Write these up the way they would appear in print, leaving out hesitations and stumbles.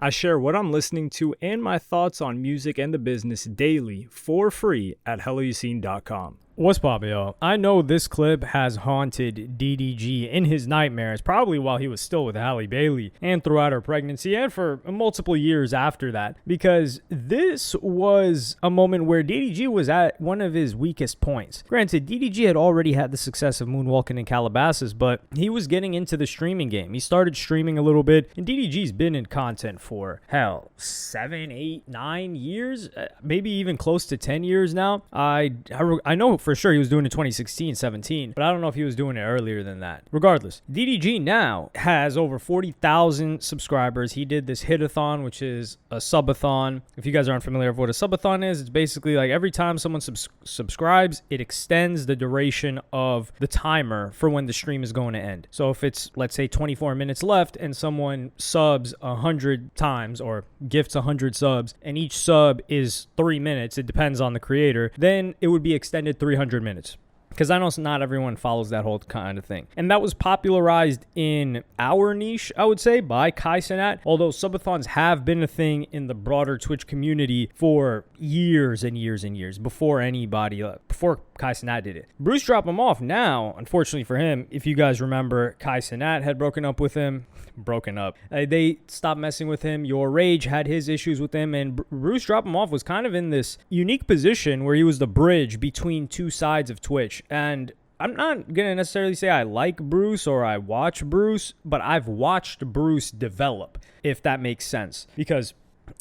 I share what I'm listening to and my thoughts on music and the business daily for free at helloyassine.com. What's poppin', y'all? I know this clip has haunted DDG in his nightmares, probably while he was still with Halle Bailey and throughout her pregnancy and for multiple years after that, because this was a moment where DDG was at one of his weakest points. Granted, DDG had already had the success of Moonwalking in Calabasas, but he was getting into the streaming game. He started streaming a little bit, and DDG's been in content for, 7, 8, 9 years, maybe even close to 10 years now. I know for sure he was doing it 2016, 17, but I don't know if he was doing it earlier than that. Regardless, DDG now has over 40,000 subscribers. He did this hit-a-thon, which is a subathon. If you guys aren't familiar with what a subathon is, it's basically like every time someone subscribes, it extends the duration of the timer for when the stream is going to end. So if it's, let's say, 24 minutes left and someone subs 100 times or gifts 100 subs, and each sub is 3 minutes, it depends on the creator, then it would be extended 300 minutes. Because I know not everyone follows that whole kind of thing. And that was popularized in our niche, I would say, by Kai Cenat. Although subathons have been a thing in the broader Twitch community for years and years and years before before Kai Cenat did it. Bruce dropped him off. Now, unfortunately for him, if you guys remember, Kai Cenat had broken up with him. They stopped messing with him. Your Rage had his issues with him. And Bruce dropped him off was kind of in this unique position where he was the bridge between two sides of Twitch. And I'm not going to necessarily say I like Bruce or I watch Bruce, but I've watched Bruce develop, if that makes sense. Because,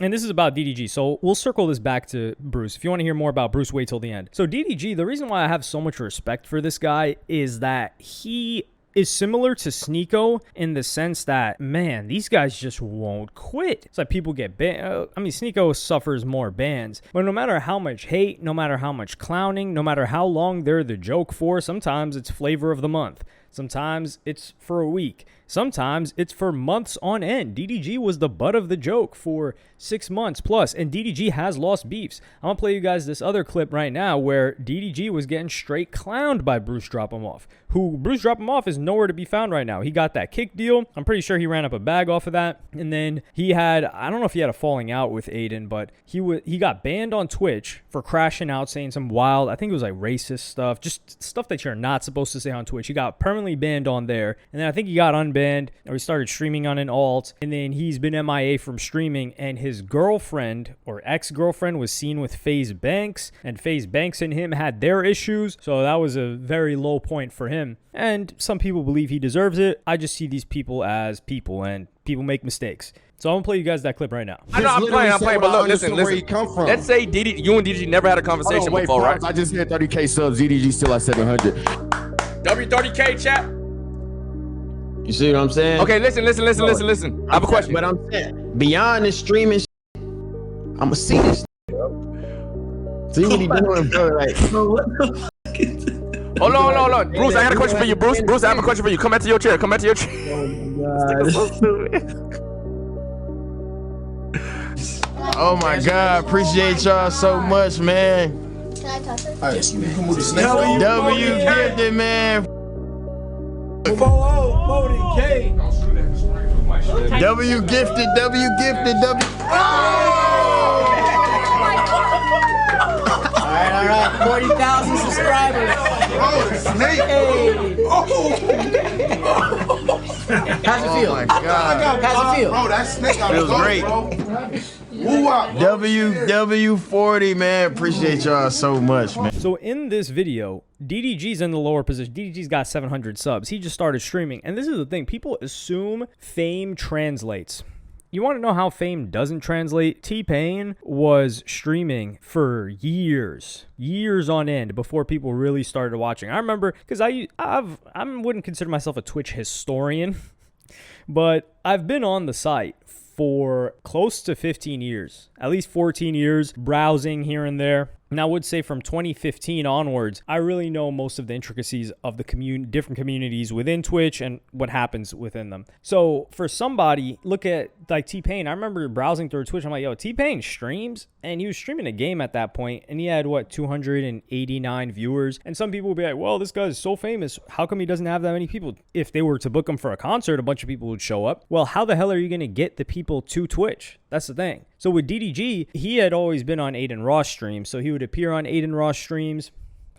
and this is about DDG, so we'll circle this back to Bruce. If you want to hear more about Bruce, wait till the end. So DDG, the reason why I have so much respect for this guy is that he is similar to Sneeko in the sense that, man, these guys just won't quit. It's like people get banned. Sneeko suffers more bans, but no matter how much hate, no matter how much clowning, no matter how long they're the joke for, sometimes it's flavor of the month. Sometimes it's for a week. Sometimes it's for months on end. DDG was the butt of the joke for 6 months plus, and DDG has lost beefs. I'm going to play you guys this other clip right now where DDG was getting straight clowned by Bruce Drop Him Off, who Bruce Drop Him Off is nowhere to be found right now. He got that kick deal. I'm pretty sure he ran up a bag off of that. And then he had, I don't know if he had a falling out with Aiden, but he got banned on Twitch for crashing out, saying some wild, I think it was like racist stuff, just stuff that you're not supposed to say on Twitch. He got permanently banned on there. And then I think he got unbanned, or he started streaming on an alt, and then he's been MIA from streaming, and his girlfriend or ex-girlfriend was seen with FaZe Banks, and FaZe Banks and him had their issues, so that was a very low point for him. And some people believe he deserves it. I just see these people as people, and people make mistakes. So I'm gonna play you guys that clip right now. I know I'm playing, but look, listen. Where he come from. Let's say you and DDG never had a conversation before, right? I just hit 30K subs. DDG still at 700. W30K chat. You see what I'm saying? Okay, listen. I have a question. But I'm saying, beyond the streaming I'ma see this. See what he doing, bro? Like, Hold on. Bruce, I got a question for you. Bruce, I have a question for you. Come back to your chair. Oh my God. Oh my God. Appreciate y'all so much, man. Can I touch it? Yes, you can. W gifted, man. W gifted. All right, 40,000 subscribers. Hey. How's it feel? Oh my God. How's it feel? Bro, that snake Feels great. W40, man. Appreciate y'all so much, man. So in this video, DDG's in the lower position. DDG's got 700 subs. He just started streaming. And this is the thing. People assume fame translates. You want to know how fame doesn't translate? T-Pain was streaming for years on end before people really started watching. I remember, because I wouldn't consider myself a Twitch historian, but I've been on the site for close to 15 years, at least 14 years, browsing here and there. And I would say from 2015 onwards, I really know most of the intricacies of the different communities within Twitch and what happens within them. So for somebody, look at like T-Pain. I remember browsing through Twitch. I'm like, yo, T-Pain streams, and he was streaming a game at that point, and he had 289 viewers. And some people would be like, well, this guy is so famous. How come he doesn't have that many people? If they were to book him for a concert, a bunch of people would show up. Well, how the hell are you going to get the people to Twitch? That's the thing. So with DDG, he had always been on Aiden Ross streams. So he would appear on Aiden Ross streams.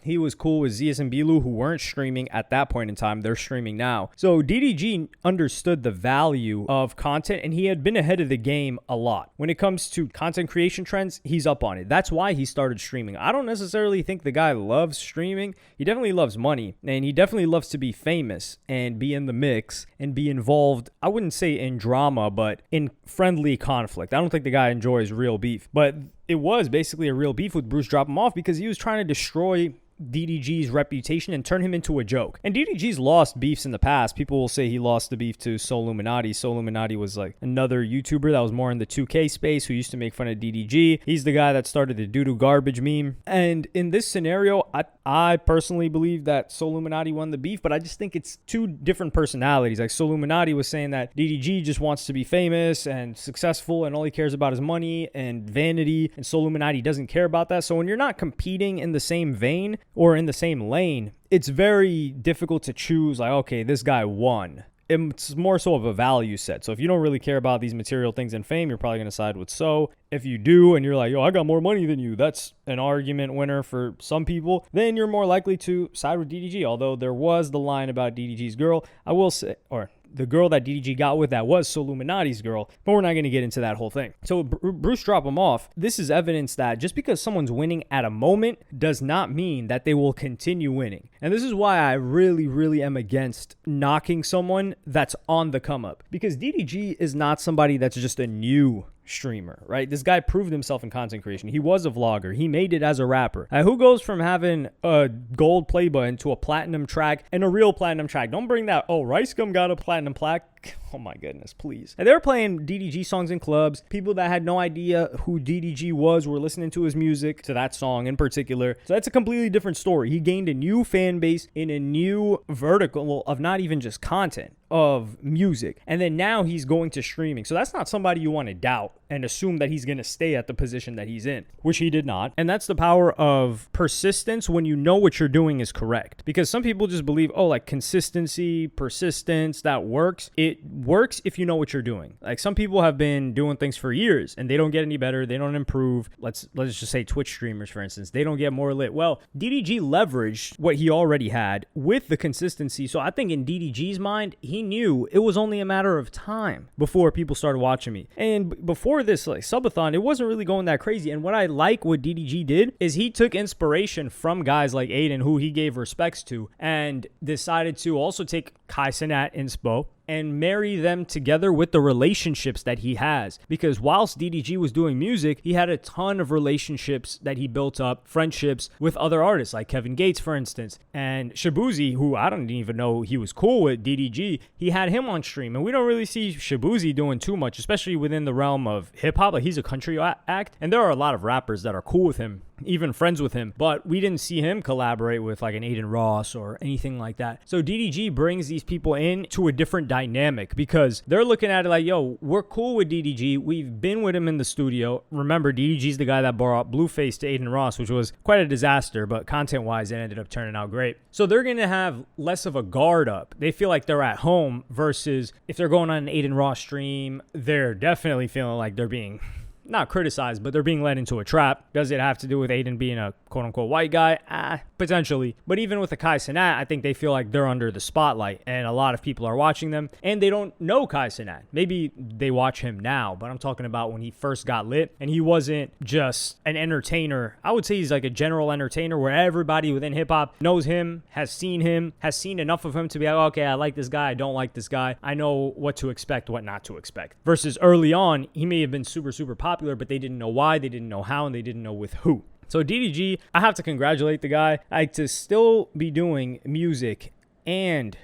He was cool with Zias and Bilu, who weren't streaming at that point in time. They're streaming now. So DDG understood the value of content, and he had been ahead of the game a lot. When it comes to content creation trends, he's up on it. That's why he started streaming. I don't necessarily think the guy loves streaming. He definitely loves money, and he definitely loves to be famous and be in the mix and be involved, I wouldn't say in drama, but in friendly conflict. I don't think the guy enjoys real beef, but it was basically a real beef with Bruce Drop Him Off because he was trying to destroy DDG's reputation and turn him into a joke. And DDG's lost beefs in the past. People will say he lost the beef to Soluminati. Soluminati was like another YouTuber that was more in the 2K space who used to make fun of DDG. He's the guy that started the doo-doo garbage meme. And in this scenario, I personally believe that Soluminati won the beef, but I just think it's two different personalities. Like Soluminati was saying that DDG just wants to be famous and successful and all he cares about is money and vanity, and Soluminati doesn't care about that. So when you're not competing in the same vein or in the same lane, it's very difficult to choose like, okay, this guy won. It's more so of a value set. So if you don't really care about these material things and fame, you're probably going to side with So. If you do and you're like, yo, I got more money than you, that's an argument winner for some people, then you're more likely to side with DDG. Although there was the line about DDG's girl, I will say, or the girl that DDG got with that was Soluminati's girl, but we're not going to get into that whole thing. So Bruce Drop Him Off, this is evidence that just because someone's winning at a moment does not mean that they will continue winning. And this is why I really, really am against knocking someone that's on the come up, because DDG is not somebody that's just a new streamer, right? This guy proved himself in content creation. He was a vlogger. He made it as a rapper. Who goes from having a gold play button to a platinum track and a real platinum track? Don't bring that, oh, Rice Gum got a platinum plaque. Oh my goodness, please. And they were playing DDG songs in clubs. People that had no idea who DDG was were listening to his music, to that song in particular. So that's a completely different story. He gained a new fan base in a new vertical of not even just content, of music. And then now he's going to streaming. So that's not somebody you want to doubt and assume that he's going to stay at the position that he's in, which he did not. And that's the power of persistence when you know what you're doing is correct. Because some people just believe, oh, like consistency, persistence, that works. It works if you know what you're doing. Like some people have been doing things for years and they don't get any better. They don't improve. Let's just say Twitch streamers, for instance, they don't get more lit. Well, DDG leveraged what he already had with the consistency. So I think in DDG's mind, he knew it was only a matter of time before people started watching me. And before this like subathon, it wasn't really going that crazy. And what I like what DDG did is he took inspiration from guys like Aiden, who he gave respects to, and decided to also take Kai Cenat inspo and marry them together with the relationships that he has. Because whilst DDG was doing music, he had a ton of relationships that he built up, friendships with other artists like Kevin Gates, for instance. And Shabuzi, who I don't even know he was cool with DDG, he had him on stream. And we don't really see Shabuzi doing too much, especially within the realm of hip-hop. Like he's a country act, and there are a lot of rappers that are cool with him, even friends with him, but we didn't see him collaborate with like an Aiden Ross or anything like that. So DDG brings these people in to a different dynamic because they're looking at it like, yo, we're cool with DDG. We've been with him in the studio. Remember, DDG's the guy that brought Blueface to Aiden Ross, which was quite a disaster, but content-wise, it ended up turning out great. So they're going to have less of a guard up. They feel like they're at home versus if they're going on an Aiden Ross stream, they're definitely feeling like they're being not criticized, but they're being led into a trap. Does it have to do with Aiden being a quote-unquote white guy? Potentially. But even with the Kai Cenat, I think they feel like they're under the spotlight, and a lot of people are watching them, and they don't know Kai Cenat. Maybe they watch him now, but I'm talking about when he first got lit, and he wasn't just an entertainer. I would say he's like a general entertainer where everybody within hip-hop knows him, has seen enough of him to be like, okay, I like this guy, I don't like this guy. I know what to expect, what not to expect. Versus early on, he may have been super, super popular, but they didn't know why, they didn't know how, and they didn't know with who. So DDG, I have to congratulate the guy. Like to still be doing music and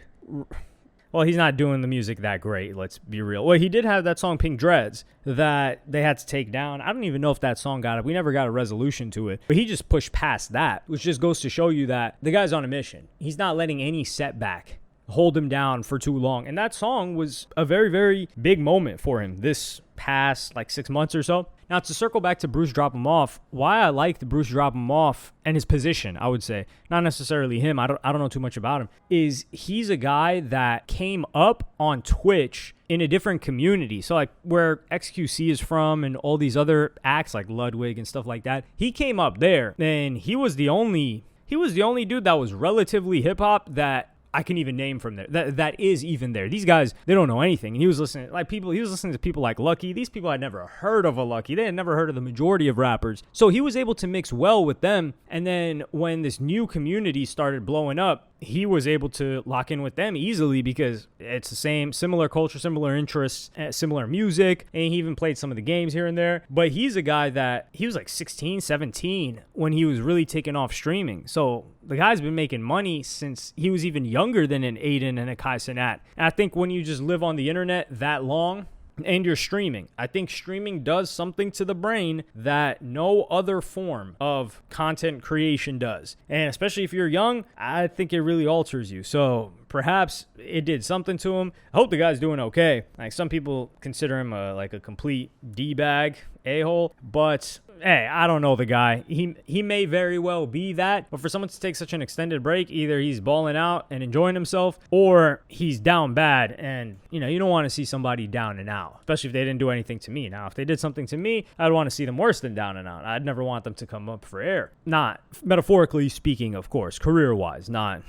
Well, he's not doing the music that great, let's be real. Well, he did have that song Pink Dreads that they had to take down. I don't even know if that song got it. We never got a resolution to it. But he just pushed past that, which just goes to show you that the guy's on a mission. He's not letting any setback hold him down for too long. And that song was a very, very big moment for him this past like 6 months or so. Now, to circle back to Bruce Drop Him Off, why I liked Bruce Drop Him Off and his position, I would say, not necessarily him, I don't know too much about him, is he's a guy that came up on Twitch in a different community. So like where XQC is from and all these other acts like Ludwig and stuff like that, he came up there and he was the only dude that was relatively hip hop that I can even name from there that is even there. These guys, they don't know anything. And he was listening to people like Lucky. These people had never heard of a Lucky. They had never heard of the majority of rappers. So he was able to mix well with them. And then when this new community started blowing up, he was able to lock in with them easily because it's the same, similar culture, similar interests, similar music. And he even played some of the games here and there. But he's a guy that he was like 16, 17 when he was really taking off streaming. So the guy's been making money since he was even younger than an Aiden and a Kai Cenat. And I think when you just live on the internet that long, and you're streaming, I think streaming does something to the brain that no other form of content creation does. And especially if you're young, I think it really alters you. So perhaps it did something to him. I hope the guy's doing okay. Like some people consider him like a complete D-bag, a-hole, but hey, I don't know the guy. He may very well be that, but for someone to take such an extended break, either he's balling out and enjoying himself or he's down bad. And, you don't want to see somebody down and out, especially if they didn't do anything to me. Now, if they did something to me, I'd want to see them worse than down and out. I'd never want them to come up for air. Not metaphorically speaking, of course, career-wise, not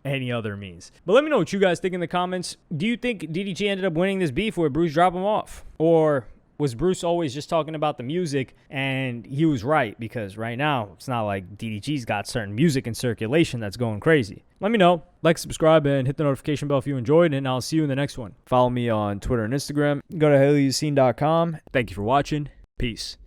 any other means. But let me know what you guys think in the comments. Do you think DDG ended up winning this beef where Bruce dropped him off? Or was Bruce always just talking about the music and he was right? Because right now, it's not like DDG's got certain music in circulation that's going crazy. Let me know. Like, subscribe, and hit the notification bell if you enjoyed, and I'll see you in the next one. Follow me on Twitter and Instagram. Go to helloyassine.com. Thank you for watching. Peace.